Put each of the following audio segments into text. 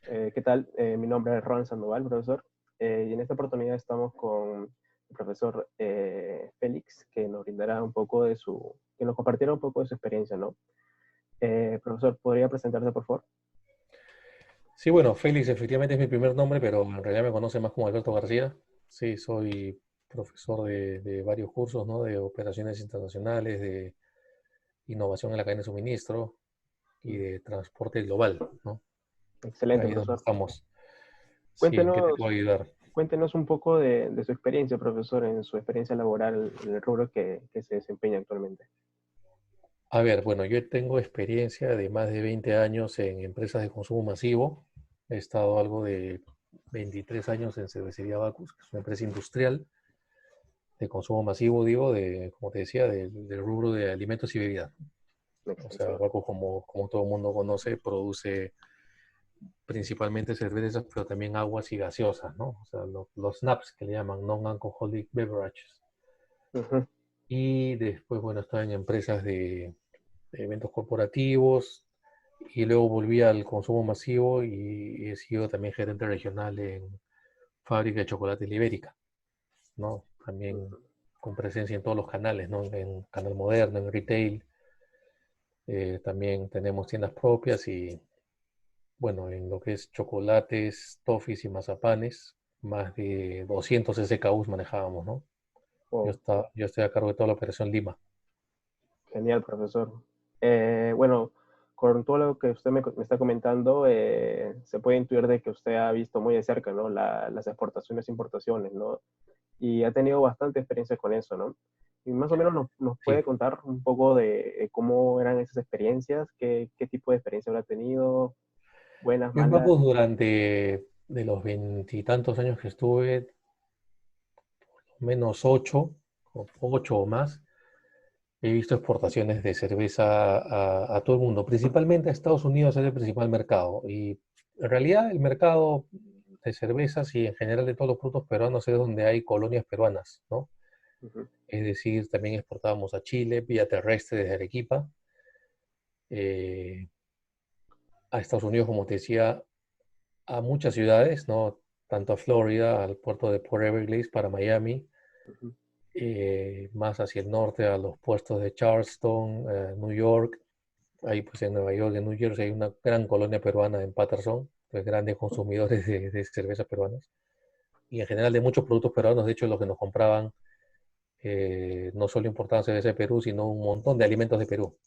¿Qué tal? Mi nombre es Ron Sandoval, profesor. Y en esta oportunidad estamos con el profesor Félix, que nos brindará un poco que nos compartiera un poco de su experiencia, ¿no? Profesor, ¿podría presentarse, por favor? Sí, bueno, Félix efectivamente es mi primer nombre, pero en realidad me conoce más como Alberto García. Sí, soy profesor de varios cursos, ¿no? De operaciones internacionales, de innovación en la cadena de suministro y de transporte global, ¿no? Excelente, Ahí es donde profesor. estamos. Sí, ¿en qué te puedo Cuéntenos, ayudar? cuéntenos un poco de su experiencia, profesor, en su experiencia laboral en el rubro que se desempeña actualmente. A ver, bueno, yo tengo experiencia de más de 20 años en empresas de consumo masivo. He estado algo de 23 años en Cervecería Bacus, que es una empresa industrial de consumo masivo, digo, como te decía, del rubro de alimentos y bebidas. O sea, Excelente. Baco, como todo el mundo conoce, produce principalmente cervezas, pero también aguas y gaseosas, ¿no? O sea, los NABs que le llaman Non-Alcoholic Beverages. Ujú. Y después, bueno, estaba en empresas de eventos corporativos y luego volví al consumo masivo y he sido también gerente regional en fábrica de chocolate Ibérica, ¿no? También con presencia en todos los canales, ¿no? En Canal Moderno, en retail. También tenemos tiendas propias y, bueno, en lo que es chocolates, toffees y mazapanes, más de 200 SKUs manejábamos, ¿no? Wow. Yo estoy a cargo de toda la operación Lima. Genial, profesor. Bueno, con todo lo que usted me está comentando, se puede intuir de que usted ha visto muy de cerca, ¿no? Las exportaciones e importaciones, ¿no? Y ha tenido bastante experiencia con eso, ¿no? Y más o menos nos Sí, puede contar un poco de cómo eran esas experiencias, qué tipo de experiencia habrá tenido, buenas, yo en malas. Bacus durante de los veintitantos años que estuve, menos ocho o más, he visto exportaciones de cerveza a todo el mundo, principalmente a Estados Unidos es el principal mercado. Y en realidad el mercado de cervezas y en general de todos los productos peruanos es donde hay colonias peruanas, ¿no? Ujú. Es decir, también exportábamos a Chile vía terrestre desde Arequipa, eh, a Estados Unidos, como te decía, a muchas ciudades, ¿no? Tanto a Florida, al puerto de Port Everglades para Miami, Ujú. más hacia el norte a los puertos de Charleston, New York. Ahí pues en Nueva York, en New Jersey, hay una gran colonia peruana en Patterson, pues grandes consumidores de cervezas peruanas y en general de muchos productos peruanos. De hecho, los que nos compraban no solo importaban cerveza de Perú, sino un montón de alimentos de Perú.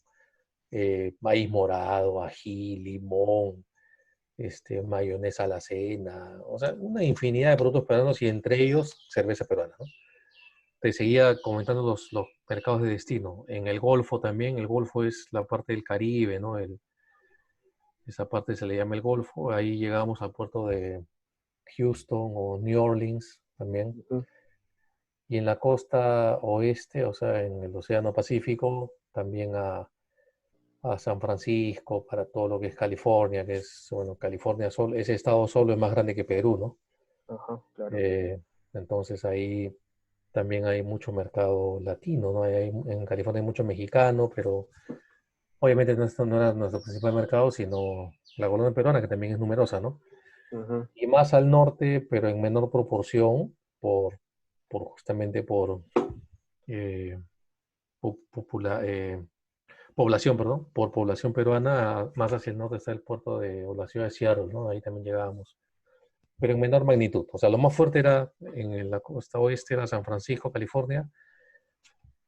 Maíz morado, ají, limón, mayonesa a la cena, o sea, una infinidad de productos peruanos y entre ellos cerveza peruana, ¿no? Te seguía comentando los mercados de destino. En el Golfo también, el Golfo es la parte del Caribe, ¿no? Esa parte se le llama el Golfo. Ahí llegamos al puerto de Houston o New Orleans también. Ujú. Y en la costa oeste, o sea, en el Océano Pacífico, también a San Francisco, para todo lo que es California, que es, bueno, California, ese estado solo es más grande que Perú, ¿no? Ajá, claro. Eh, entonces ahí también hay mucho mercado latino, ¿no? En California hay mucho mexicano, pero obviamente no era nuestro principal mercado, sino la colonia peruana, que también es numerosa, ¿no? Ujú. Y más al norte, pero en menor proporción, por, justamente por eh, población, perdón, por población peruana, más hacia el norte está el puerto o la ciudad de Seattle, ¿no? Ahí también llegábamos, pero en menor magnitud. O sea, lo más fuerte era en la costa oeste, era San Francisco, California,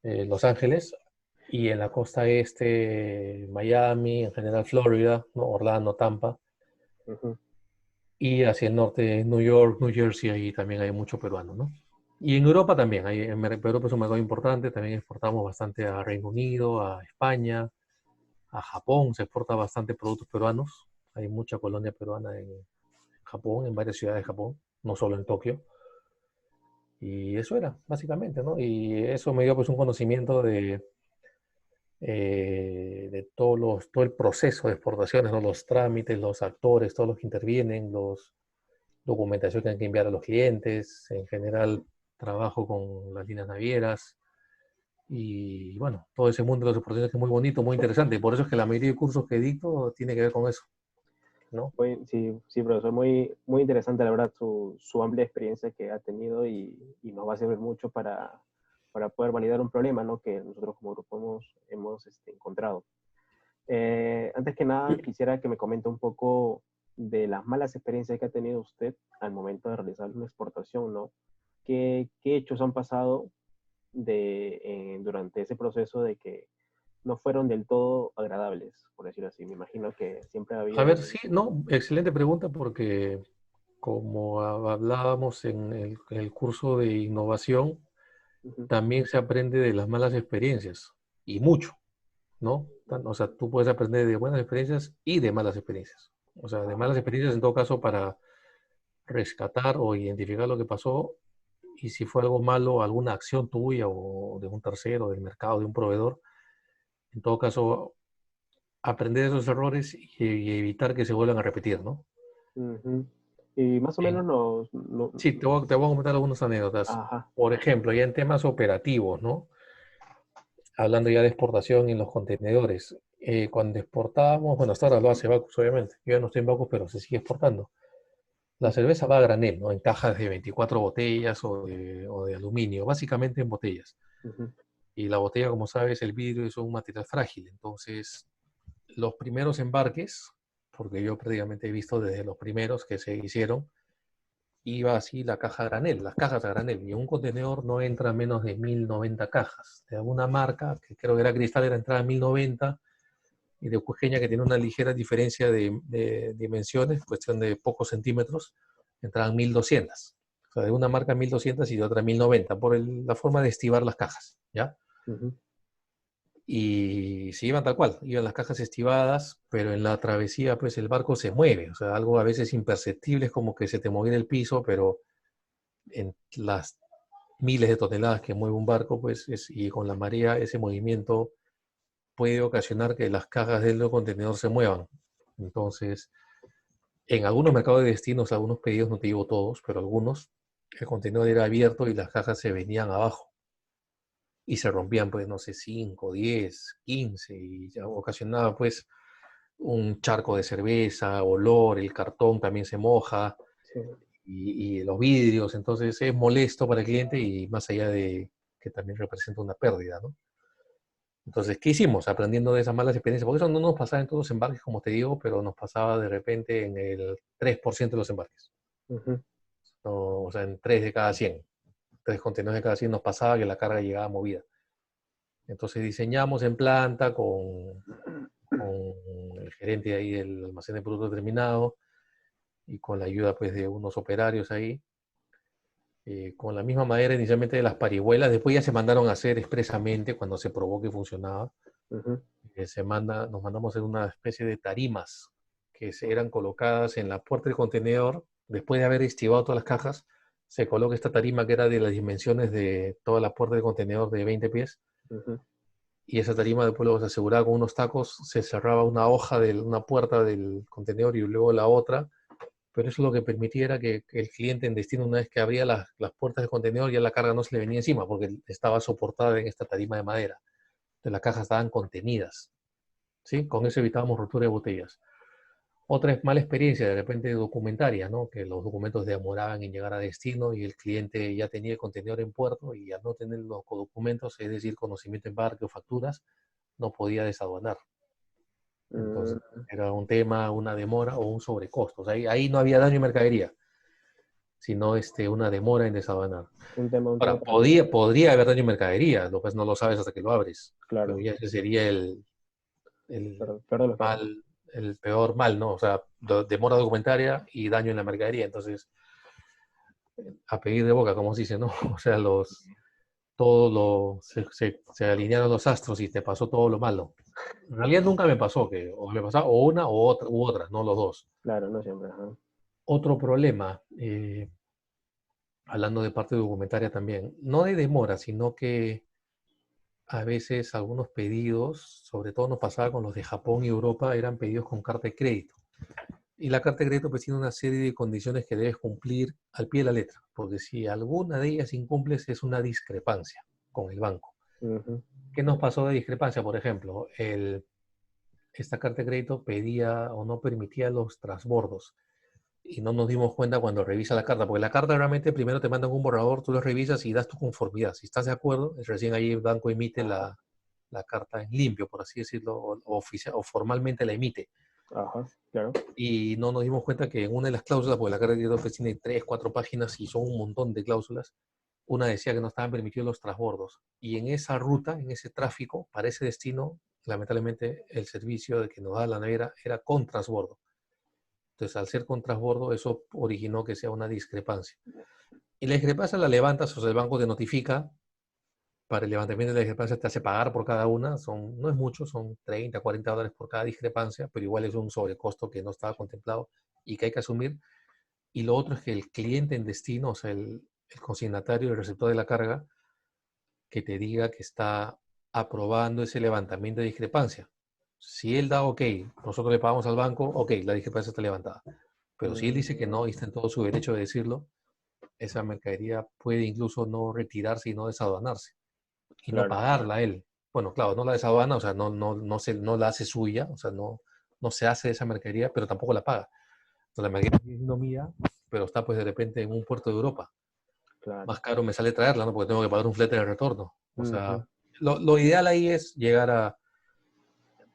Los Ángeles, y en la costa este, Miami, en general Florida, ¿no? Orlando, Tampa, Ujú. y hacia el norte, New York, New Jersey, ahí también hay mucho peruano, ¿no? Y en Europa también, Europa es un mercado importante, también exportamos bastante a Reino Unido, a España, a Japón, se exporta bastante productos peruanos, hay mucha colonia peruana en Japón, en varias ciudades de Japón, no solo en Tokio, y eso era, básicamente, ¿no? Y eso me dio pues un conocimiento de todo el proceso de exportaciones, ¿no? Los trámites, los actores, todos los que intervienen, los documentación que hay que enviar a los clientes, en general trabajo con las líneas navieras y bueno, todo ese mundo de las exportaciones que es muy bonito, muy interesante, y por eso es que la mayoría de cursos que dicto tiene que ver con eso. ¿no? Sí, sí, profesor, muy, muy interesante, la verdad, su amplia experiencia que ha tenido y nos va a servir mucho para poder validar un problema, ¿no? Que nosotros como grupo hemos encontrado. Antes que nada, quisiera que me comente un poco de las malas experiencias que ha tenido usted al momento de realizar una exportación, ¿no? ¿Qué hechos han pasado durante ese proceso de que no fueron del todo agradables, por decirlo así? Me imagino que siempre ha A ver, habido... sí, no, excelente pregunta porque como hablábamos en el curso de innovación, Ujú, también se aprende de las malas experiencias y mucho, ¿no? O sea, tú puedes aprender de buenas experiencias y de malas experiencias. O sea, de ajá, malas experiencias en todo caso para rescatar o identificar lo que pasó y si fue algo malo, alguna acción tuya o de un tercero, del mercado, de un proveedor, en todo caso, aprender esos errores y evitar que se vuelvan a repetir, ¿no? ujú. Y más o menos En- sí, te voy a comentar algunas anécdotas. ajá, Por ejemplo, ya en temas operativos, ¿no? Hablando ya de exportación en los contenedores. Cuando exportábamos, bueno, hasta ahora lo hace Bacus, obviamente. Yo ya no estoy en Bacus, pero se sigue exportando. La ujú, cerveza va a granel, ¿no? En cajas de 24 botellas o de aluminio, básicamente en botellas. ujú, Y la botella, como sabes, el vidrio es un material frágil. Entonces, los primeros embarques, porque yo prácticamente he visto desde los primeros que se hicieron, iba así la caja a granel, las cajas a granel. Y en un contenedor no entra menos de 1090 cajas. De alguna marca, que creo que era Cristal, era entrada 1090. Y de Cujeña, que tiene una ligera diferencia de dimensiones, cuestión de pocos centímetros, entraban 1200. O sea, de una marca 1200 y de otra 1090, por la forma de estivar las cajas, ¿ya? ujú. Y se iban tal cual, iban las cajas estivadas, pero en la travesía pues el barco se mueve, o sea, algo a veces imperceptible, es como que se te moviera el piso, pero en las miles de toneladas que mueve un barco, pues, y con la marea, ese movimiento puede ocasionar que las cajas del contenedor se muevan. Entonces, en algunos mercados de destinos, algunos pedidos, no te digo todos, pero algunos, el contenedor era abierto y las cajas se venían abajo y se rompían, pues, no sé, 5, 10, 15 y ya ocasionaba, pues, un charco de cerveza, olor, el cartón también se moja Sí. y los vidrios, entonces es molesto para el cliente y más allá de que también representa una pérdida, ¿no? Entonces, ¿qué hicimos? Aprendiendo de esas malas experiencias, porque eso no nos pasaba en todos los embarques, como te digo, pero nos pasaba de repente en el 3% de los embarques. Ujú, No, o sea, en 3 de cada 100, 3 contenedores de cada 100 nos pasaba que la carga llegaba movida. Entonces diseñamos en planta con el gerente de ahí del almacén de producto terminado y con la ayuda pues de unos operarios ahí, con la misma madera inicialmente de las parihuelas, después ya se mandaron a hacer expresamente cuando se probó que funcionaba. ujú. Nos mandamos a hacer una especie de tarimas que eran colocadas en la puerta del contenedor. Después de haber estivado todas las cajas, se coloca esta tarima que era de las dimensiones de toda la puerta del contenedor de 20 pies. Ujú. Y esa tarima después luego se aseguraba con unos tacos, se cerraba una hoja de una puerta del contenedor y luego la otra. Pero eso lo que permitiera que el cliente en destino, una vez que abría las puertas del contenedor, ya la carga no se le venía encima porque estaba soportada en esta tarima de madera. Entonces las cajas estaban contenidas. ¿Sí? Con eso evitábamos ruptura de botellas. Otra mala experiencia, de repente documentaria, ¿no? Que los documentos demoraban en llegar a destino y el cliente ya tenía el contenedor en puerto y al no tener los documentos, es decir, conocimiento de embarque o facturas, no podía desaduanar. Entonces, Mm, era un tema, una demora o un sobrecosto. O sea, ahí no había daño en mercadería, sino una demora en desaduanar. un tema Ahora, operativo. podría haber daño en mercadería, lo pues no lo sabes hasta que lo abres, pero Claro, ya ese sería el pero peor de los casos. mal, el peor mal, ¿no? O sea, demora documentaria y daño en la mercadería. Entonces, a pedir de boca, como se dice, ¿no? O sea, se alinearon los astros y te pasó todo lo malo. En realidad nunca me pasó que o me pasaba o una o otra, u otra, no los dos. Claro, no siempre. Ajá. Otro problema, hablando de parte documentaria también, no de demora, sino que a veces algunos pedidos, sobre todo nos pasaba con los de Japón y Europa, eran pedidos con carta de crédito. Y la carta de crédito pues tiene una serie de condiciones que debes cumplir al pie de la letra, porque si alguna de ellas incumples es una discrepancia con el banco. Ujú, ¿Qué nos pasó de discrepancia? Por ejemplo, esta carta de crédito pedía o no permitía los transbordos. Y no nos dimos cuenta cuando revisa la carta, porque la carta realmente primero te mandan un borrador, tú lo revisas y das tu conformidad. Si estás de acuerdo, recién ahí el banco emite la carta en limpio, por así decirlo, o formalmente la emite. Ajá, claro. Y no nos dimos cuenta que en una de las cláusulas, porque la carta de crédito pues tiene 3, 4 páginas y son un montón de cláusulas, una decía que no estaban permitidos los transbordos. Y en esa ruta, en ese tráfico, para ese destino, lamentablemente el servicio de que nos da la naviera era con transbordo. Entonces, al ser con transbordo, eso originó que sea una discrepancia. Y la discrepancia la levantas, o sea, el banco te notifica, para el levantamiento de la discrepancia te hace pagar por cada una, no es mucho, son 30, 40 dólares por cada discrepancia, pero igual es un sobrecosto que no estaba contemplado y que hay que asumir. Y lo otro es que el cliente en destino, o sea, el consignatario, el receptor de la carga, que te diga que está aprobando ese levantamiento de discrepancia. Si él da ok, nosotros le pagamos al banco, ok, la discrepancia está levantada. Pero si él dice que no y está en todo su derecho de decirlo, esa mercadería puede incluso no retirarse y no desaduanarse y no Claro, pagarla a él. Bueno, claro, no la desaduana, o sea, no la hace suya, o sea, no se hace de esa mercadería, pero tampoco la paga. Entonces la mercadería sigue siendo mía, pero está pues de repente en un puerto de Europa. claro. Más caro me sale traerla, ¿no? Porque tengo que pagar un flete de retorno. O Ujú, sea, lo ideal ahí es llegar a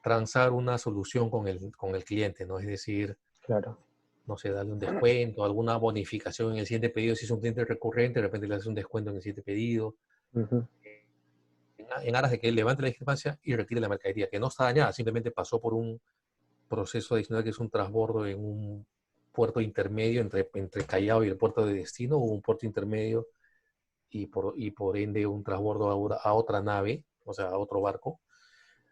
transar una solución con el cliente, ¿no? Es decir, claro. no sé, darle un descuento, alguna bonificación en el siguiente pedido. Si es un cliente recurrente, de repente le haces un descuento en el siguiente pedido, Ujú, en aras de que él levante la discrepancia y retire la mercadería, que no está dañada, simplemente pasó por un proceso adicional que es un transbordo en un puerto intermedio entre Callao y el puerto de destino, o un puerto intermedio y por ende un transbordo a otra nave, o sea, a otro barco.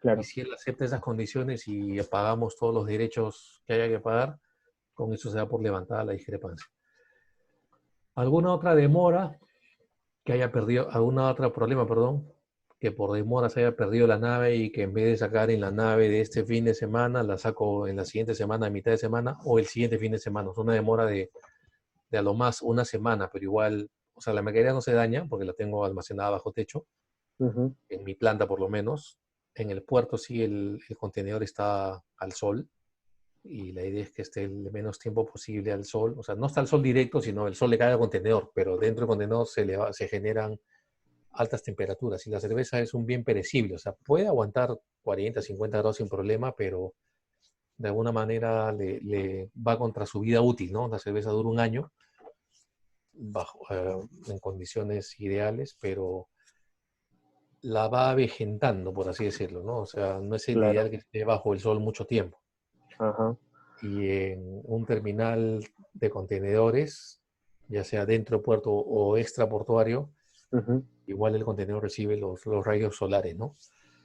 Y claro. si él acepta esas condiciones y pagamos todos los derechos que haya que pagar, con eso se da por levantada la discrepancia. ¿Alguna otra demora que haya perdido, alguna otra problema, perdón, que por demora se haya perdido la nave y que en vez de sacar en la nave de este fin de semana, la saco en la siguiente semana, a mitad de semana o el siguiente fin de semana? Es una demora de a lo más una semana, pero igual, o sea, la mercadería no se daña porque la tengo almacenada bajo techo, Ujú, en mi planta por lo menos. En el puerto sí el contenedor está al sol y la idea es que esté el menos tiempo posible al sol. O sea, no está al sol directo, sino el sol le cae al contenedor, pero dentro del contenedor se generan altas temperaturas y la cerveza es un bien perecible. O sea, puede aguantar 40, 50 grados sin problema, pero de alguna manera le va contra su vida útil, ¿no? La cerveza dura un año en condiciones ideales, pero la va avejentando, por así decirlo, ¿no? O sea, no es el claro. ideal que esté bajo el sol mucho tiempo. Ajá. Y en un terminal de contenedores, ya sea dentro puerto o extraportuario, Ujú, igual el contenedor recibe los rayos solares, ¿no?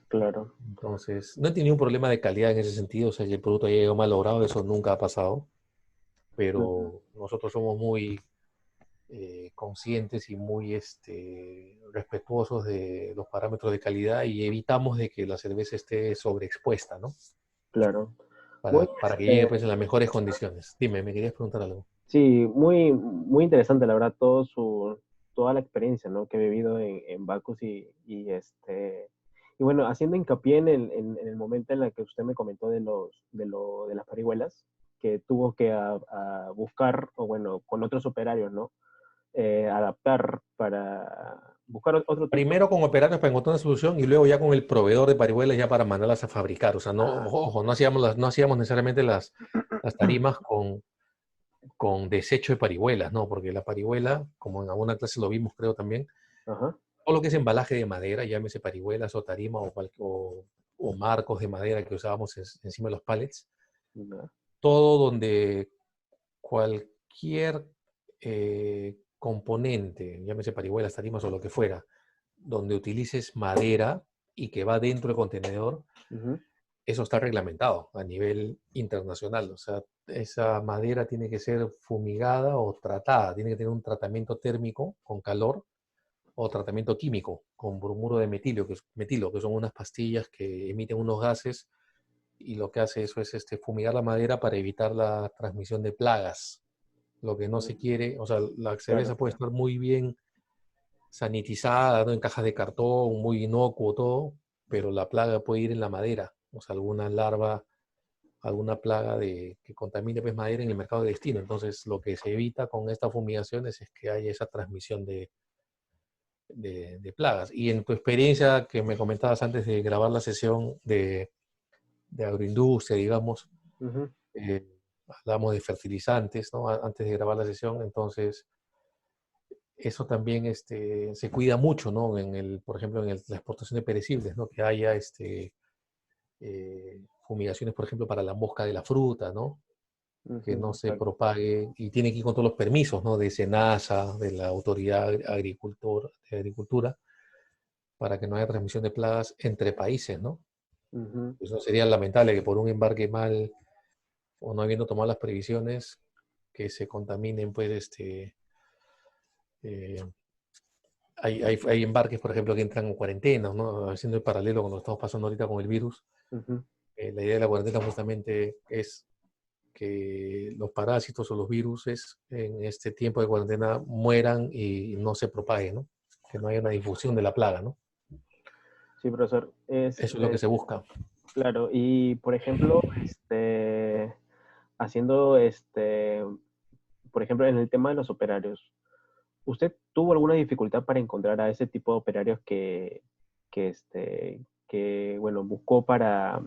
claro. Entonces, no he tenido un problema de calidad en ese sentido, o sea, si el producto ha llegado mal logrado, eso nunca ha pasado, Ujú, pero nosotros somos muy conscientes y muy respetuosos de los parámetros de calidad y evitamos de que la cerveza esté sobreexpuesta, ¿no? claro. Muy, Para que llegue pues en las mejores condiciones. Dime, ¿me querías preguntar algo? sí, muy, muy interesante, la verdad, toda la experiencia, ¿no? Que he vivido en Bacus y bueno, haciendo hincapié en el momento en el que usted me comentó de las parihuelas, que tuvo que a buscar, o bueno, con otros operarios, ¿no? Adaptar para buscar otro tipo. Primero con operarios para encontrar una solución y luego ya con el proveedor de parihuelas ya para mandarlas a fabricar. O sea, no, Ah, ojo, no hacíamos necesariamente las tarimas con desecho de parihuelas, ¿no? Porque la parihuela, como en alguna clase lo vimos, creo también, ajá, todo lo que es embalaje de madera, llámese parihuelas o tarima o marcos de madera que usábamos encima de los pallets, ya, todo donde cualquier componente, llámese parihuelas, tarimas o lo que fuera, donde utilices madera y que va dentro del contenedor, ujú, eso está reglamentado a nivel internacional. O sea, esa madera tiene que ser fumigada o tratada, tiene que tener un tratamiento térmico con calor o tratamiento químico con bromuro de metilo, que son unas pastillas que emiten unos gases y lo que hace eso es fumigar la madera para evitar la transmisión de plagas. Lo que no se mm, quiere, o sea, la claro, cerveza puede estar muy bien sanitizada, ¿no? En cajas de cartón, muy inocuo todo, pero la plaga puede ir en la madera, o sea, alguna larva alguna plaga que contamine pues, madera en el mercado de destino. Entonces, lo que se evita con estas fumigaciones es que haya esa transmisión de plagas. Y en tu experiencia que me comentabas antes de grabar la sesión de agroindustria, digamos, Ujú. eh, hablamos de fertilizantes, ¿no? Antes de grabar la sesión, entonces eso también se cuida mucho, ¿no? Por ejemplo, la exportación de perecibles, ¿no? Que haya fumigaciones, por ejemplo, para la mosca de la fruta, ¿no? Que Ujú, no se exacto. propague y tiene que ir con todos los permisos, ¿no? De SENASA, de la Autoridad de Agricultura, para que no haya transmisión de plagas entre países, ¿no? Ujú. Eso sería lamentable que por un embarque mal o no habiendo tomado las previsiones, que se contaminen, pues, eh, hay embarques, por ejemplo, que entran en cuarentena, ¿no? Haciendo el paralelo con lo que estamos pasando ahorita con el virus. Ujú. La idea de la cuarentena justamente es que los parásitos o los virus en este tiempo de cuarentena mueran y no se propaguen, ¿no? Que no haya una difusión de la plaga, ¿no? Sí, profesor. Eso es lo que se busca. Claro, y por ejemplo, haciendo, por ejemplo, en el tema de los operarios, ¿usted tuvo alguna dificultad para encontrar a ese tipo de operarios bueno, buscó para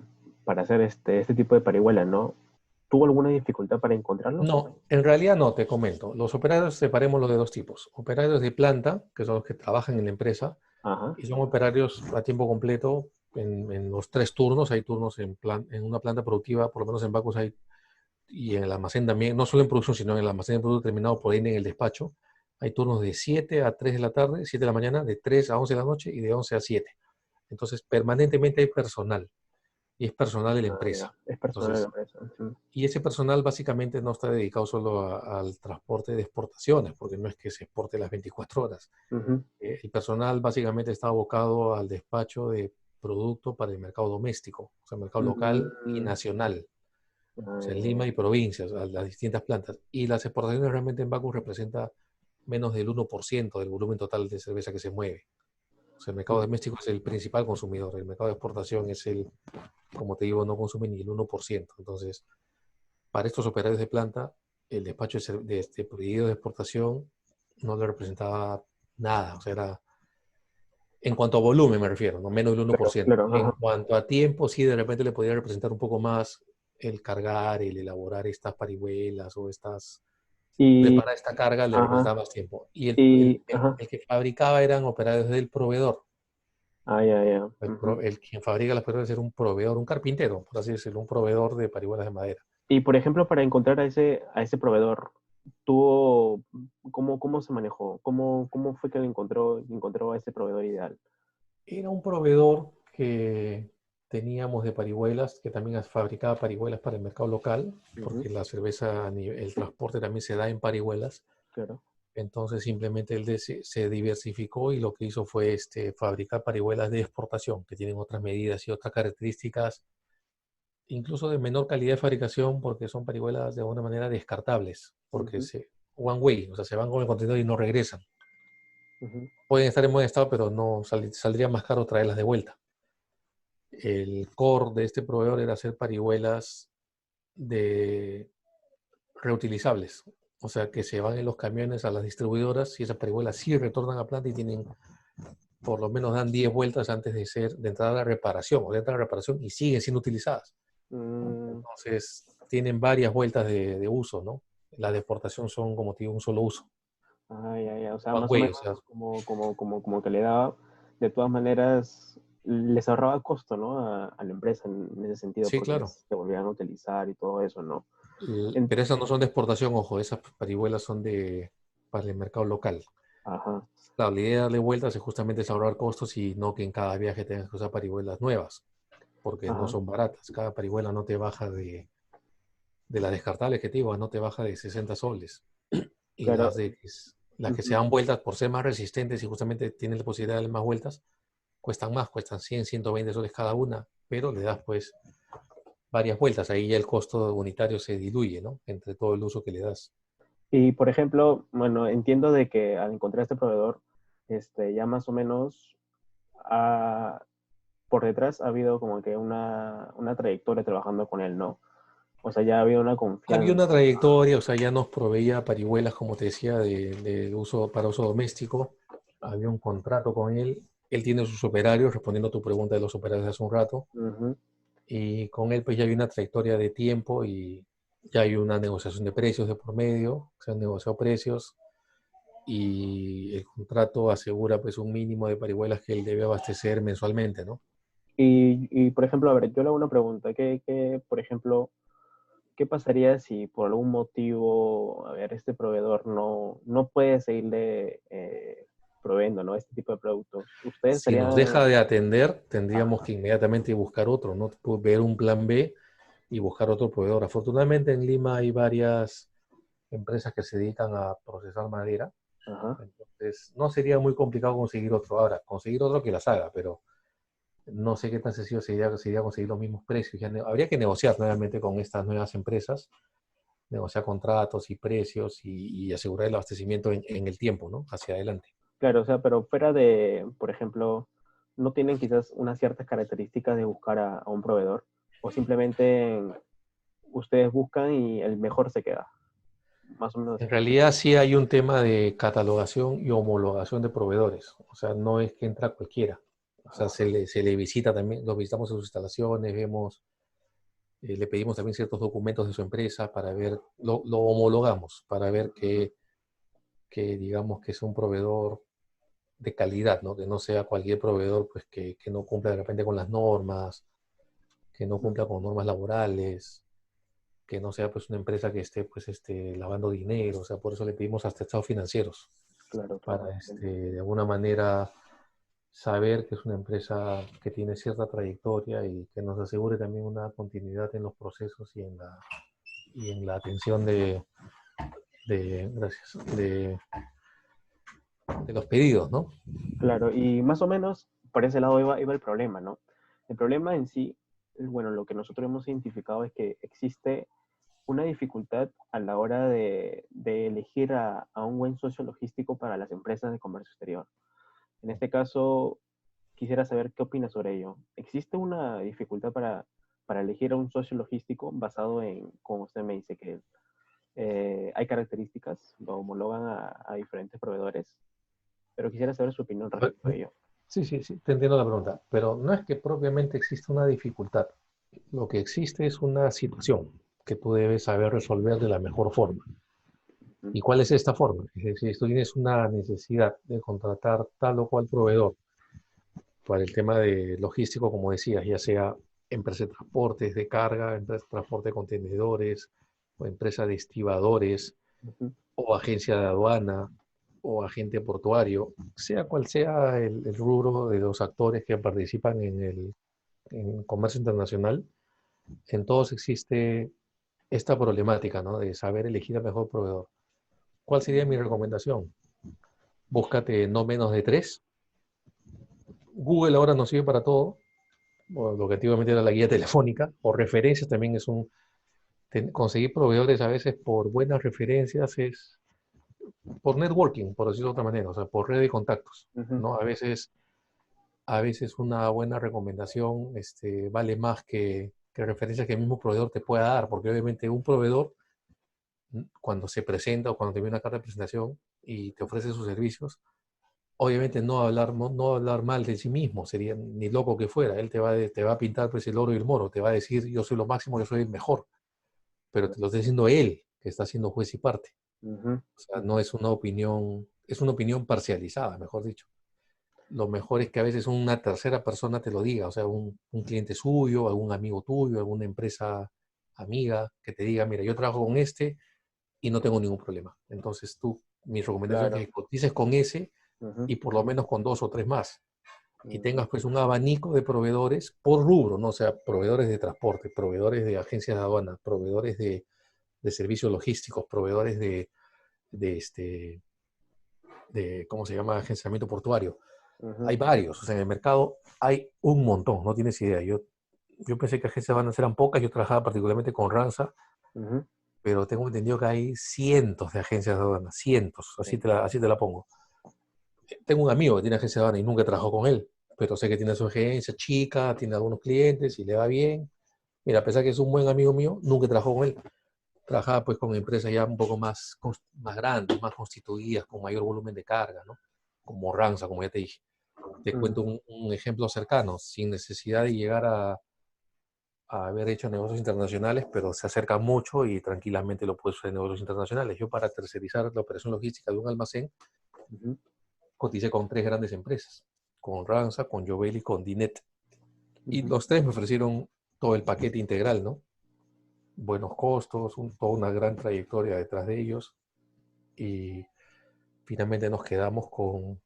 hacer este tipo de parihuela, ¿no? ¿Tuvo alguna dificultad para encontrarlos? No, en realidad no, te comento. Los operarios separémoslos de dos tipos. Operarios de planta, que son los que trabajan en la empresa, Ajá. y son operarios a tiempo completo en los tres turnos. Hay turnos en una planta productiva, por lo menos en Bacus hay, y en el almacén también, no solo en producción, sino en el almacén de producto terminado por ahí en el despacho. Hay turnos de 7 a 3 de la tarde, 7 de la mañana, de 3 a 11 de la noche y de 11 a 7. Entonces, permanentemente hay personal, y es personal de la Ah, ya. empresa. Es personal de la Entonces, empresa. Ujú. y ese personal básicamente no está dedicado solo al transporte de exportaciones, porque no es que se exporte las 24 horas. Ujú. El personal básicamente está abocado al despacho de producto para el mercado doméstico, o sea, mercado local y Mm. nacional, o Ah, sea, en ya, Lima ya. y provincias, a las distintas plantas. Y las exportaciones realmente en Bacus representa menos del 1% del volumen total de cerveza que se mueve. O sea, el mercado Ujú. doméstico es el principal consumidor, el mercado de exportación es como te digo, no consume ni el 1%. Entonces, para estos operarios de planta, el despacho de este pedido de exportación no le representaba nada, o sea, era en cuanto a volumen me refiero, no menos del uno por Claro, ciento. claro, En ajá. cuanto a tiempo, sí, de repente le podría representar un poco más el cargar, el elaborar estas parihuelas o Y, preparar esta carga le ajá, representaba más tiempo. Y ajá. el que fabricaba eran operarios del proveedor. Ah, ya, ya. El, Ujú. el quien fabrica las parihuelas era un proveedor, un carpintero, por así decirlo, un proveedor de parihuelas de madera. Y por ejemplo, para encontrar a ese proveedor, tuvo, ¿cómo se manejó? ¿Cómo fue que encontró a ese proveedor ideal? Era un proveedor que teníamos de parihuelas, que también fabricaba parihuelas para el mercado local, Ujú. porque la cerveza, el transporte también se da en parihuelas. Claro. Entonces simplemente él se diversificó y lo que hizo fue fabricar parihuelas de exportación, que tienen otras medidas y otras características, incluso de menor calidad de fabricación, porque son parihuelas de alguna manera descartables, porque Ujú. se one way, o sea, se van con el contenedor y no regresan. Ujú. Pueden estar en buen estado, pero no saldría más caro traerlas de vuelta. El core de este proveedor era hacer parihuelas de reutilizables, o sea, que se van en los camiones a las distribuidoras y esas parihuelas sí retornan a planta y tienen, por lo menos dan 10 vueltas antes de entrar a la reparación, o de entrar a la reparación y siguen siendo utilizadas. Mm. Entonces, tienen varias vueltas de uso, ¿no? Las de exportación son, como te digo, un solo uso. Ah, ya, ya. O sea, One más o way, o menos sea, como que le daba, de todas maneras, les ahorraba costo, ¿no? A la empresa en ese sentido, sí, porque claro. se volvían a utilizar y todo eso, ¿no? En- Pero esas no son de exportación, ojo, esas parihuelas son para el mercado local. ajá. Claro, la idea de darle vueltas es justamente es ahorrar costos y no que en cada viaje tengas que usar parihuelas nuevas, porque no Ajá. son baratas. Cada parihuela no te baja de las descartables que te digo, no te baja de 60 soles. Y Claro. las que se Ujú. dan vueltas por ser más resistentes y justamente tienen la posibilidad de darle más vueltas, cuestan más, cuestan 100, 120 soles cada una, pero le das pues varias vueltas. Ahí ya el costo unitario se diluye, ¿no? Entre todo el uso que le das. Y por ejemplo, bueno, entiendo de que al encontrar este proveedor, ya más o menos por detrás ha habido como que una trayectoria trabajando con él, ¿no? O sea, ya había una Había confianza. una trayectoria, o sea, ya nos proveía parihuelas, como te decía, de uso, para uso doméstico. Había un contrato con él. Él tiene sus operarios, respondiendo a tu pregunta de los operarios de hace un rato. Ujú. Y con él pues ya hay una trayectoria de tiempo y ya hay una negociación de precios de por medio, se han negociado precios y el contrato asegura pues un mínimo de parihuelas que él debe abastecer mensualmente, ¿no? Por ejemplo, a ver, yo le hago una pregunta. Por ejemplo, ¿qué pasaría si por algún motivo, a ver, este proveedor no puede seguirle proveyendo, ¿no? Este tipo de productos. ¿Ustedes Si nos deja estarían... de atender, tendríamos Ajá, que inmediatamente buscar otro, ¿no? Ver un plan B y buscar otro proveedor. Afortunadamente en Lima hay varias empresas que se dedican a procesar madera, ajá, entonces no sería muy complicado conseguir otro. Ahora, conseguir otro que las haga, pero no sé qué tan sencillo sería conseguir los mismos precios. Habría que negociar nuevamente con estas nuevas empresas, negociar contratos y precios y asegurar el abastecimiento en el tiempo, ¿no? Hacia adelante. claro, o sea, pero fuera de, por ejemplo, ¿no tienen quizás unas ciertas características de buscar a un proveedor? ¿O simplemente ustedes buscan y el mejor se queda? Más o menos En así. realidad sí hay un tema de catalogación y homologación de proveedores. O sea, no es que entra cualquiera. O sea, Ajá, se le visita también, lo visitamos en sus instalaciones, vemos, le pedimos también ciertos documentos de su empresa para ver, lo homologamos para ver ujú, que digamos que es un proveedor de calidad, ¿no? Que no sea cualquier proveedor pues, que no cumpla de repente con las normas, que no ujú. cumpla con normas laborales, que no sea pues una empresa que esté pues lavando dinero, o sea, por eso le pedimos hasta estados financieros, Claro, claro. para de alguna manera saber que es una empresa que tiene cierta trayectoria y que nos asegure también una continuidad en los procesos y en la atención gracias, de los pedidos, ¿no? Claro, y más o menos por ese lado iba el problema, ¿no? El problema en sí, bueno, lo que nosotros hemos identificado es que existe una dificultad a la hora de elegir a un buen socio logístico para las empresas de comercio exterior. En este caso, quisiera saber qué opinas sobre ello. ¿Existe una dificultad para elegir a un socio logístico basado en, como usted me dice, que hay características, lo homologan a diferentes proveedores? Pero quisiera saber su opinión respecto a ello. Sí, sí, sí, te entiendo la pregunta, pero no es que propiamente exista una dificultad. Lo que existe es una situación que tú debes saber resolver de la mejor forma. Ujú, ¿Y cuál es esta forma? Es decir, si tú tienes una necesidad de contratar tal o cual proveedor para el tema de logístico, como decías, ya sea empresa de transportes de carga, empresa de transporte de contenedores, o empresa de estibadores, ujú. o agencia de aduana, o agente portuario, sea cual sea el rubro de los actores que participan en comercio internacional, en todos existe esta problemática, ¿no? De saber elegir el mejor proveedor. ¿Cuál sería mi recomendación? Búscate no menos de tres. Google ahora nos sirve para todo, o lo que antiguamente era la guía telefónica, o referencias también es conseguir proveedores a veces por buenas referencias es por networking, por decirlo de otra manera, o sea, por red de contactos, Ujú, ¿no? A veces una buena recomendación vale más que referencias que el mismo proveedor te pueda dar, porque obviamente un proveedor, cuando se presenta o cuando te viene una carta de presentación y te ofrece sus servicios, obviamente no va a hablar mal de sí mismo, sería ni loco que fuera, él te va a pintar pues el oro y el moro, te va a decir yo soy lo máximo, yo soy el mejor, pero te lo está diciendo él, que está siendo juez y parte. ujú, O sea, ujú. no es una opinión, es una opinión parcializada, mejor dicho. Lo mejor es que a veces una tercera persona te lo diga, o sea, un cliente suyo, algún amigo tuyo, alguna empresa amiga que te diga, mira, yo trabajo con este y no tengo ningún problema. Entonces mi recomendación es Claro. que cotices con ese Ujú, y por lo menos con dos o tres más. Y ujú. tengas pues un abanico de proveedores por rubro, ¿no? O sea, proveedores de transporte, proveedores de agencias de aduana, proveedores de servicios logísticos, proveedores de ¿cómo se llama? Agenciamiento portuario. Hay Ujú, varios, o sea, en el mercado hay un montón, no tienes idea. Yo pensé que agencias de aduanas eran pocas, yo trabajaba particularmente con Ransa, ujú. pero tengo entendido que hay cientos de agencias de aduanas, cientos, Sí. así te la pongo. Tengo un amigo que tiene agencia de aduanas y nunca he trabajado con él, pero sé que tiene su agencia chica, tiene algunos clientes y le va bien. Mira, a pesar que es un buen amigo mío, nunca trabajó con él. Trabajaba pues con empresas ya un poco más grandes, más constituidas, con mayor volumen de carga, ¿no? Como Ranza, como ya te dije. Te cuento Ujú, un ejemplo cercano, sin necesidad de llegar a haber hecho negocios internacionales, pero se acerca mucho y tranquilamente lo puedes hacer en negocios internacionales. Yo para tercerizar la operación logística de un almacén, ujú, coticé con 3 grandes empresas, con Ranza, con Jovel y con Dinet. Y ujú. los tres me ofrecieron todo el paquete integral, ¿no? Buenos costos, toda una gran trayectoria detrás de ellos. Y finalmente nos quedamos con,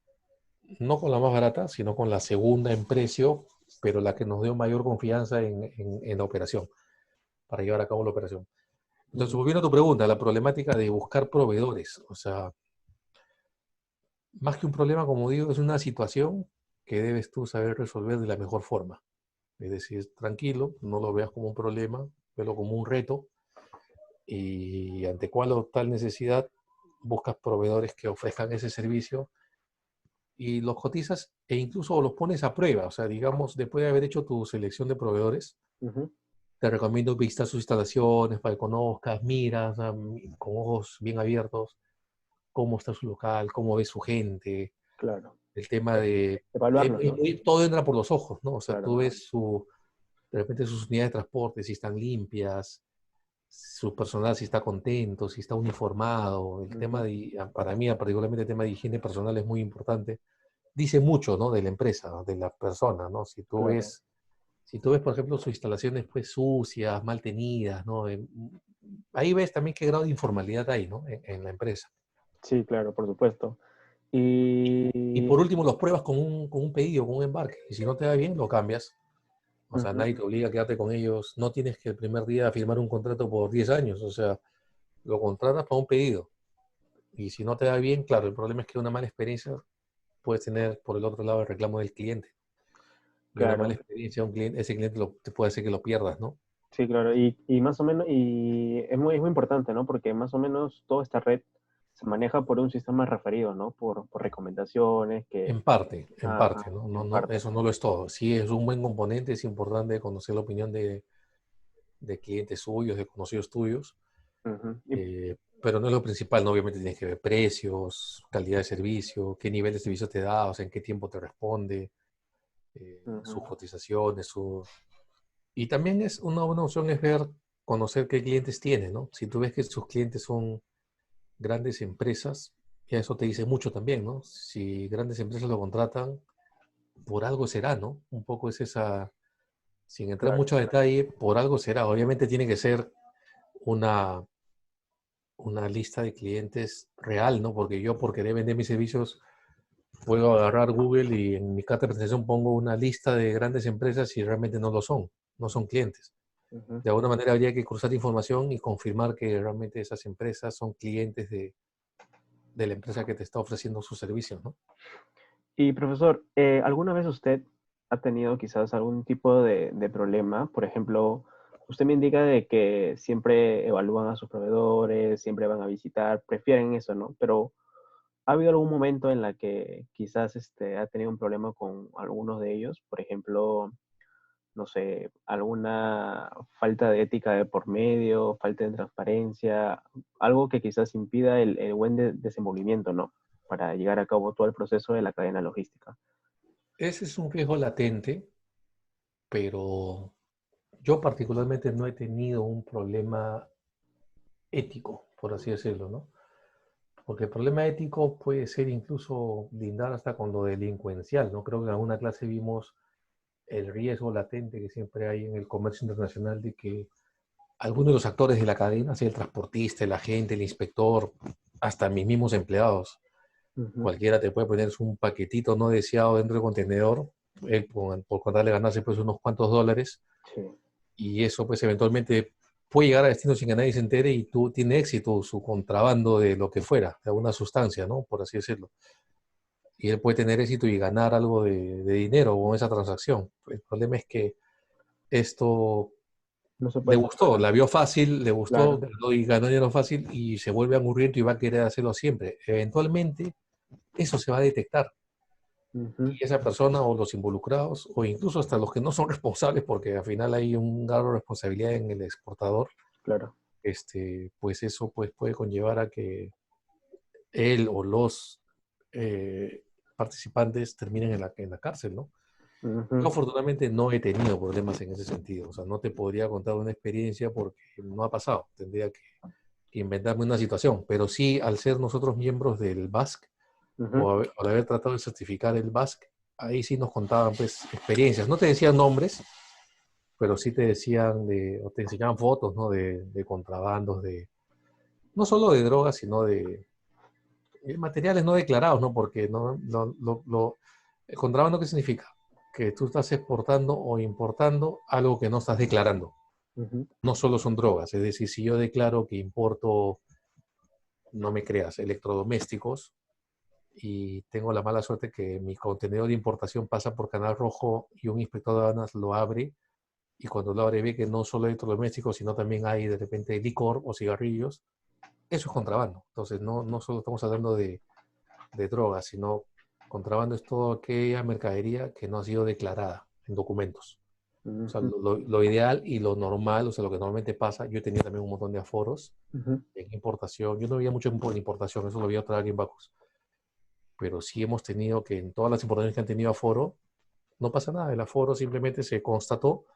no con la más barata, sino con la segunda en precio, pero la que nos dio mayor confianza en la operación, para llevar a cabo la operación. Entonces, Ujú. volviendo a tu pregunta, la problemática de buscar proveedores, o sea, más que un problema, como digo, es una situación que debes tú saber resolver de la mejor forma. Es decir, tranquilo, no lo veas como un problema, velo como un reto y ante cuál o tal necesidad buscas proveedores que ofrezcan ese servicio y los cotizas e incluso los pones a prueba. O sea, digamos, después de haber hecho tu selección de proveedores, Ujú. te recomiendo visitar sus instalaciones para que conozcas, miras, con ojos bien abiertos cómo está su local, cómo ve su gente, Claro. el tema de... Evaluarlos, ¿no? todo entra por los ojos, ¿no? O sea, tú Claro. ves de repente sus unidades de transporte, si están limpias, su personal si está contento, si está uniformado. El tema Ujú. para mí, particularmente el tema de higiene personal es muy importante. Dice mucho, ¿no? De la empresa, de la persona, ¿no? Claro. Si tú ves, por ejemplo, sus instalaciones pues sucias, mal tenidas, ¿no? Ahí ves también qué grado de informalidad hay, ¿no? En la empresa. Sí, claro, por supuesto. Y Y por último, los pruebas con un pedido, con un embarque. Y si no te va bien, lo cambias. O sea, ujú, nadie te obliga a quedarte con ellos. No tienes que el primer día firmar un contrato por 10 años. O sea, lo contratas para un pedido. Y si no te da bien, claro, el problema es que una mala experiencia puedes tener por el otro lado el reclamo del cliente. Y una mala claro, experiencia, ese cliente te puede hacer que lo pierdas, ¿no? sí, claro. Y más o menos, y es muy importante, ¿no? Porque más o menos toda esta red se maneja por un sistema referido, ¿no? Por recomendaciones que, En ajá, parte, ¿no? en No, parte. eso no lo es todo. Sí es un buen componente, es importante conocer la opinión de clientes suyos, de conocidos tuyos, Ujú, pero no es lo principal, ¿no? Obviamente tienes que ver precios, calidad de servicio, qué nivel de servicio te da, o sea, en qué tiempo te responde, sus ujú, cotizaciones, y también es una buena opción es ver, conocer qué clientes tiene, ¿no? Si tú ves que sus clientes son grandes empresas, ya eso te dice mucho también, ¿no? Si grandes empresas lo contratan, por algo será, ¿no? Un poco es esa, sin entrar claro, mucho a detalle, por algo será. Obviamente tiene que ser una, una lista de clientes real, ¿no? Porque yo por querer vender mis servicios puedo agarrar Google y en mi carta de presentación pongo una lista de grandes empresas y realmente no lo son, no son clientes. ujú. De alguna manera habría que cruzar información y confirmar que realmente esas empresas son clientes de la empresa que te está ofreciendo sus servicios, ¿no? Y profesor, ¿alguna vez usted ha tenido quizás algún tipo de problema? Por ejemplo, usted me indica de que siempre evalúan a sus proveedores, siempre van a visitar, prefieren eso, ¿no? Pero ¿ha habido algún momento en la que quizás ha tenido un problema con algunos de ellos? Por ejemplo, no sé, alguna falta de ética de por medio, falta de transparencia, algo que quizás impida el buen desenvolvimiento, ¿no? Para llegar a cabo todo el proceso de la cadena logística. Ese es un riesgo latente, pero yo particularmente no he tenido un problema ético, por así decirlo, ¿no? Porque el problema ético puede ser incluso lindar hasta con lo delincuencial, ¿no? Creo que en alguna clase vimos el riesgo latente que siempre hay en el comercio internacional de que algunos de los actores de la cadena, sea el transportista, el agente, el inspector, hasta mis mismos empleados, Ujú, cualquiera te puede poner un paquetito no deseado dentro del contenedor, por contarle ganarse pues unos cuantos dólares, sí. y eso pues eventualmente puede llegar a destino sin que nadie se entere y tú tiene éxito su contrabando de lo que fuera, de alguna sustancia, ¿no? Por así decirlo. Y él puede tener éxito y ganar algo de dinero con esa transacción. El problema es que esto No se le puede gustó, controlar. la vio fácil, le gustó, Claro, ganó dinero fácil y se vuelve angurriento y va a querer hacerlo siempre. Eventualmente eso se va a detectar Ujú, Y esa persona o los involucrados, o incluso hasta los que no son responsables, porque al final hay un grado de responsabilidad en el exportador, claro. pues eso pues, puede conllevar a que él o los eh, participantes terminen en la cárcel, ¿no? Yo Ujú, afortunadamente no he tenido problemas en ese sentido, o sea, no te podría contar una experiencia porque no ha pasado, tendría que inventarme una situación, pero sí al ser nosotros miembros del BASC ujú, al haber tratado de certificar el BASC, ahí sí nos contaban pues experiencias, no te decían nombres, pero sí te decían o te enseñaban fotos, ¿no? De contrabandos, no solo de drogas, sino de materiales no declarados, ¿no? Porque el contrabando, ¿qué significa? Que tú estás exportando o importando algo que no estás declarando. ujú, No solo son drogas, es decir, si yo declaro que importo, no me creas, electrodomésticos y tengo la mala suerte que mi contenedor de importación pasa por Canal Rojo y un inspector de aduanas lo abre y cuando lo abre ve que no solo hay electrodomésticos, sino también hay de repente licor o cigarrillos, eso es contrabando. Entonces no solo estamos hablando de drogas, sino contrabando es toda aquella mercadería que no ha sido declarada en documentos. O sea, ujú, lo ideal y lo normal, o sea, lo que normalmente pasa, yo he tenido también un montón de aforos ujú, en importación. Yo no veía mucho en importación, eso lo veía otra en Bacus. Pero sí hemos tenido que en todas las importaciones que han tenido aforo, no pasa nada. El aforo simplemente se constató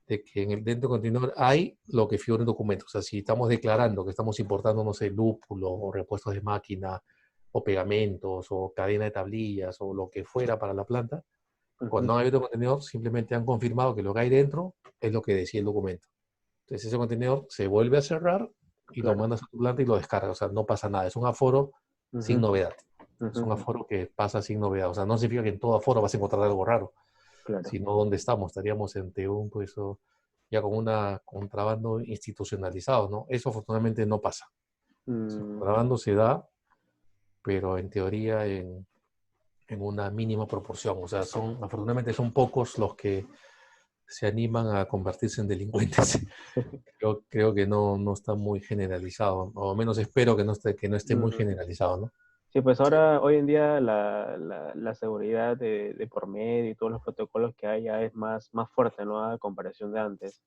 de que dentro del contenedor hay lo que figura en documentos. O sea, si estamos declarando que estamos importando, no sé, lúpulo o repuestos de máquina o pegamentos o cadena de tablillas o lo que fuera para la planta, ujú, cuando hay otro contenedor simplemente han confirmado que lo que hay dentro es lo que decía el documento. Entonces ese contenedor se vuelve a cerrar y lo claro. mandas a tu planta y lo descargas. O sea, no pasa nada. Es un aforo sin Ujú, novedad. Es un ujú, aforo que pasa sin novedad. O sea, no significa que en todo aforo vas a encontrar algo raro, claro. sino donde estamos. Estaríamos ante pues, ya con una contrabando institucionalizado, ¿no? Eso afortunadamente no pasa. El Mm, contrabando se da, pero en teoría en una mínima proporción. O sea, afortunadamente son pocos los que se animan a convertirse en delincuentes. Creo que no está muy generalizado, o al menos espero que no esté muy mm. generalizado, ¿no? Sí, pues Sí. ahora, hoy en día, la seguridad de por medio y todos los protocolos que hay ya es más fuerte, ¿no? A comparación de antes.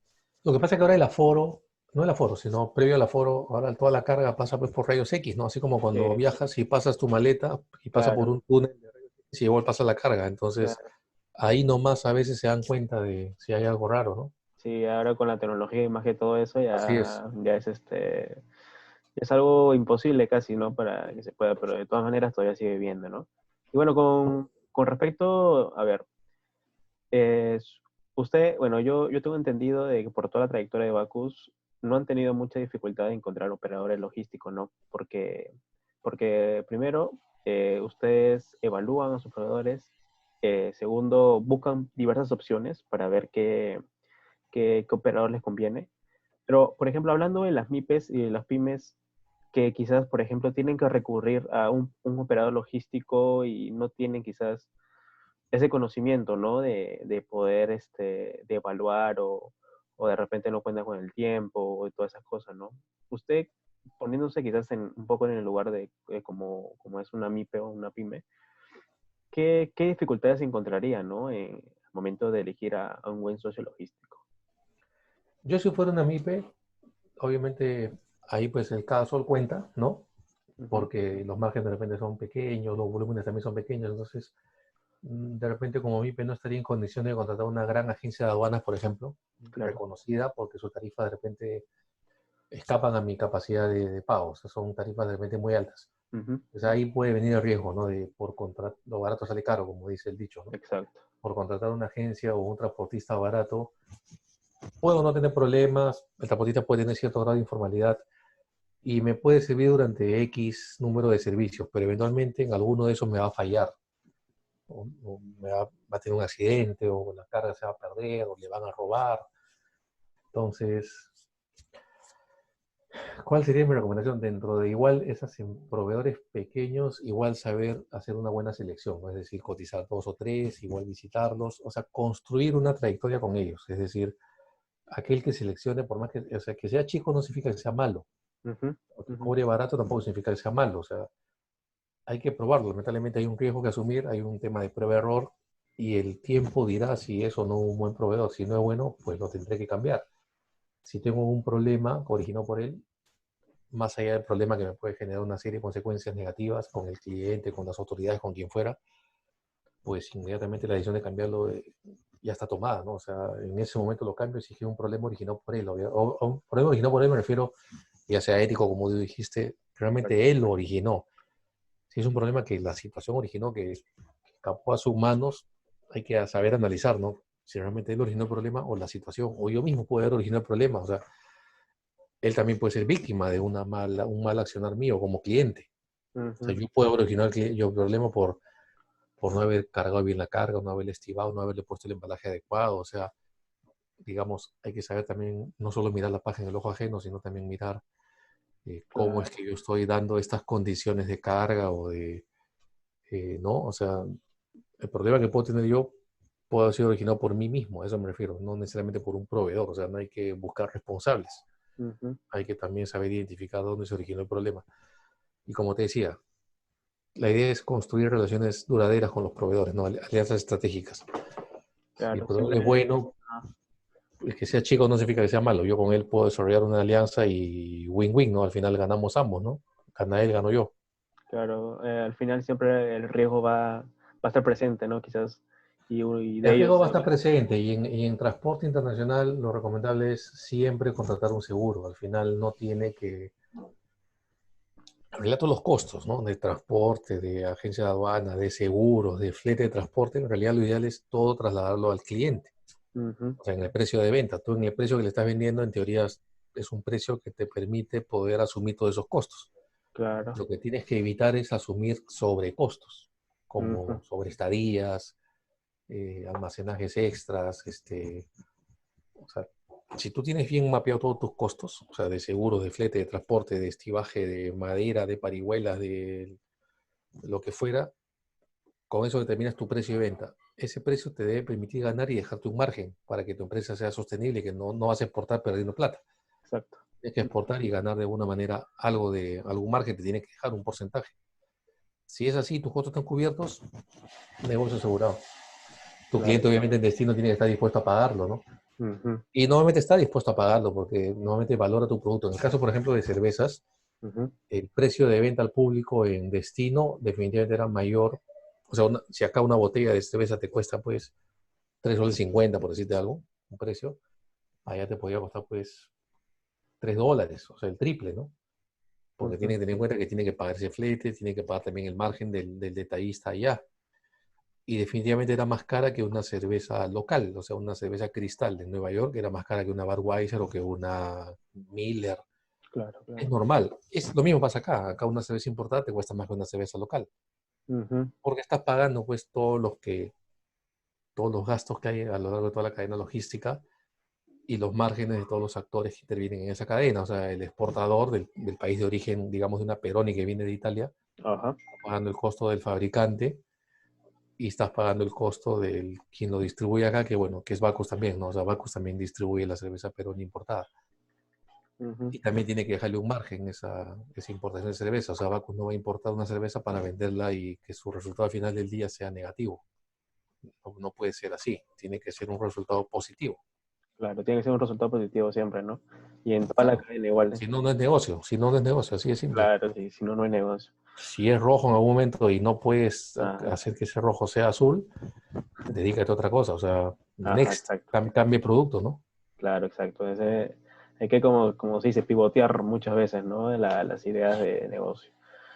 Lo que pasa es que ahora el aforo, no el aforo, sino previo al aforo, ahora toda la carga pasa pues por rayos X, ¿no? Así como cuando Sí, viajas y pasas tu maleta y pasa por claro, un túnel de rayos X y igual pasa la carga. Entonces, claro. ahí nomás a veces se dan cuenta de si hay algo raro, ¿no? Sí, ahora con la tecnología y más que todo eso Así es. ya es es algo imposible casi, ¿no? Para que se pueda, pero de todas maneras todavía sigue viendo, ¿no? Y bueno, con respecto, a ver, usted, bueno, yo tengo entendido de que por toda la trayectoria de Bacus no han tenido mucha dificultad en encontrar operadores logísticos, ¿no? Porque primero, ustedes evalúan a sus proveedores, segundo, buscan diversas opciones para ver qué operador les conviene. Pero, por ejemplo, hablando de las MIPES y de las pymes, que quizás, por ejemplo, tienen que recurrir a un operador logístico y no tienen quizás ese conocimiento, ¿no? De poder, de evaluar o de repente no cuenta con el tiempo o todas esas cosas, ¿no? Usted, poniéndose quizás un poco en el lugar de como es una MIPE o una pyme, ¿qué dificultades encontraría, ¿no? En el momento de elegir a un buen socio logístico. Yo si fuera una MIPE, obviamente ahí pues el cada sol cuenta, ¿no? Ujú, Porque los márgenes de repente son pequeños, los volúmenes también son pequeños, entonces de repente como MIPE no estaría en condiciones de contratar una gran agencia de aduanas, por ejemplo, claro. reconocida porque sus tarifas de repente escapan a mi capacidad de pago, o sea, son tarifas de repente muy altas. Ujú, Pues ahí puede venir el riesgo, ¿no? Lo barato sale caro, como dice el dicho, ¿no? exacto. Por contratar una agencia o un transportista barato, puedo no tener problemas, el transportista puede tener cierto grado de informalidad y me puede servir durante X número de servicios, pero eventualmente en alguno de esos me va a fallar, o va a tener un accidente, o la carga se va a perder, o le van a robar. Entonces, ¿cuál sería mi recomendación? Dentro de igual esas proveedores pequeños, igual saber hacer una buena selección, ¿no? Es decir, cotizar dos o tres, igual visitarlos, o sea, construir una trayectoria con ellos. Es decir, aquel que seleccione, por más que, o sea, que sea chico no significa que sea malo, Ujú, o que ujú, cobre barato tampoco significa que sea malo. O sea, hay que probarlo. Lamentablemente hay un riesgo que asumir, hay un tema de prueba-error y el tiempo dirá si es o no un buen proveedor. Si no es bueno, pues lo tendré que cambiar. Si tengo un problema originado por él, más allá del problema que me puede generar una serie de consecuencias negativas con el cliente, con las autoridades, con quien fuera, pues inmediatamente la decisión de cambiarlo ya está tomada, ¿no? O sea, en ese momento lo cambio si es que un problema originado por él. O un problema originado por él me refiero, ya sea ético, como tú dijiste, realmente él lo originó. Si es un problema que la situación originó, que escapó a sus manos, hay que saber analizar, ¿no? Si realmente él originó el problema o la situación, o yo mismo puedo haber originado el problema. O sea, él también puede ser víctima de un mal accionar mío como cliente. O sea, Ujú. yo puedo haber originado el problema por no haber cargado bien la carga, no haberle estivado, no haberle puesto el embalaje adecuado. O sea, digamos, hay que saber también no solo mirar la paja en el ojo ajeno, sino también mirar cómo es Claro. que yo estoy dando estas condiciones de carga o de, ¿no? O sea, el problema que puedo tener yo puede haber sido originado por mí mismo, a eso me refiero, no necesariamente por un proveedor. O sea, no hay que buscar responsables, Ujú. hay que también saber identificar dónde se originó el problema. Y como te decía, la idea es construir relaciones duraderas con los proveedores, ¿no? Alianzas estratégicas. Si el Claro, proveedor siempre. es bueno, Ah, el que sea chico no significa que sea malo. Yo con él puedo desarrollar una alianza y win-win, ¿no? Al final ganamos ambos, ¿no? Gana él, gano yo. claro, al final siempre el riesgo va a estar presente, ¿no? Quizás, y de El riesgo ellos. va a estar presente y en transporte internacional lo recomendable es siempre contratar un seguro. Al final no tiene que... En realidad todos los costos, ¿no? De transporte, de agencia de aduana, de seguros, de flete de transporte, en realidad lo ideal es todo trasladarlo al cliente. Ujú. O sea, en el precio de venta. Tú en el precio que le estás vendiendo, en teoría es un precio que te permite poder asumir todos esos costos. Claro. Lo que tienes que evitar es asumir sobrecostos, Ujú. como sobreestadías, almacenajes extras, o sea, si tú tienes bien mapeado todos tus costos, o sea, de seguros, de flete, de transporte, de estibaje, de madera, de parihuelas, de lo que fuera, con eso determinas tu precio de venta. Ese precio te debe permitir ganar y dejarte un margen para que tu empresa sea sostenible y que no vas a exportar perdiendo plata. Exacto. Tienes que exportar y ganar de alguna manera algo de algún margen, te tiene que dejar un porcentaje. Si es así, tus costos están cubiertos, negocio asegurado. Tu Claro. cliente obviamente en destino tiene que estar dispuesto a pagarlo, ¿no? Ujú. Y normalmente está dispuesto a pagarlo porque normalmente valora tu producto. En el caso, por ejemplo, de cervezas, Ujú. el precio de venta al público en destino definitivamente era mayor. O sea, si acá una botella de cerveza te cuesta pues 3,50 soles, por decirte algo, un precio, allá te podía costar pues $3, o sea, el triple, ¿no? Porque Ujú. tiene que tener en cuenta que tiene que pagarse flete, tiene que pagar también el margen del detallista allá. Y definitivamente era más cara que una cerveza local, o sea, una cerveza cristal de Nueva York era más cara que una Budweiser o que una Miller. Claro, Es claro. normal. Lo mismo pasa acá. Acá una cerveza importada te cuesta más que una cerveza local. Ujú. Porque estás pagando pues todos los gastos que hay a lo largo de toda la cadena logística y los márgenes de todos los actores que intervienen en esa cadena. O sea, el exportador del país de origen, digamos, de una Peroni que viene de Italia, Ajá. está pagando el costo del fabricante y estás pagando el costo del quien lo distribuye acá, que bueno, que es Bacus también, ¿no? O sea, Bacus también distribuye la cerveza Peroni importada. Ujú. Y también tiene que dejarle un margen esa importación de cerveza. O sea, Bacus no va a importar una cerveza para venderla y que su resultado al final del día sea negativo. No, no puede ser así. Tiene que ser un resultado positivo. Claro, tiene que ser un resultado positivo siempre, ¿no? Y en toda la Claro. cadena igual. Si no, no es negocio. Si no, no es negocio. Así de simple. Claro, sí, si no, no hay negocio. Si es rojo en algún momento y no puedes Ajá, hacer que ese rojo sea azul, dedícate a otra cosa. O sea, ajá, next, exacto. cambie producto, ¿no? Claro, exacto. Hay que, como se dice, pivotear muchas veces, ¿no? Las ideas de negocio.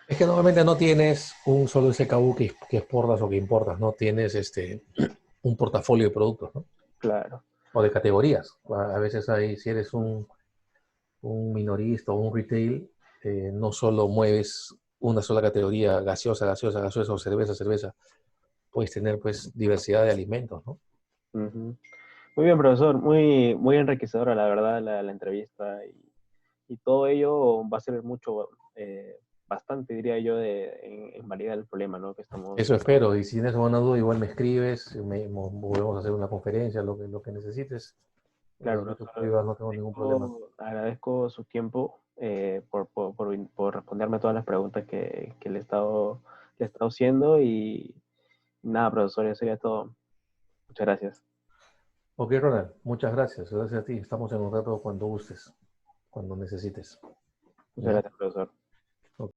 Es que normalmente no tienes un solo SKU que exportas o que importas, no tienes un portafolio de productos, ¿no? Claro. O de categorías. A veces hay, si eres un minorista o un retail, no solo mueves una sola categoría, gaseosa, gaseosa, gaseosa o cerveza, cerveza, puedes tener pues diversidad de alimentos, ¿no? Ujú. Muy bien, profesor. Muy, muy enriquecedora, la verdad, la entrevista. Y todo ello va a ser mucho, bastante, diría yo, en validar el problema, ¿no? Que Eso estamos. espero, y si tienes alguna duda, igual me escribes, volvemos a hacer una conferencia, lo que necesites. Claro, Yo te puedo profesor. ayudar, no tengo ningún problema. Agradezco su tiempo por responderme todas las preguntas que le he estado que he estado haciendo y nada, profesor, eso sería todo. Muchas gracias. Ok, Ronald, muchas gracias. Gracias a ti. Estamos en contacto cuando gustes, cuando necesites. Muchas ¿Ya? gracias, profesor. Ok.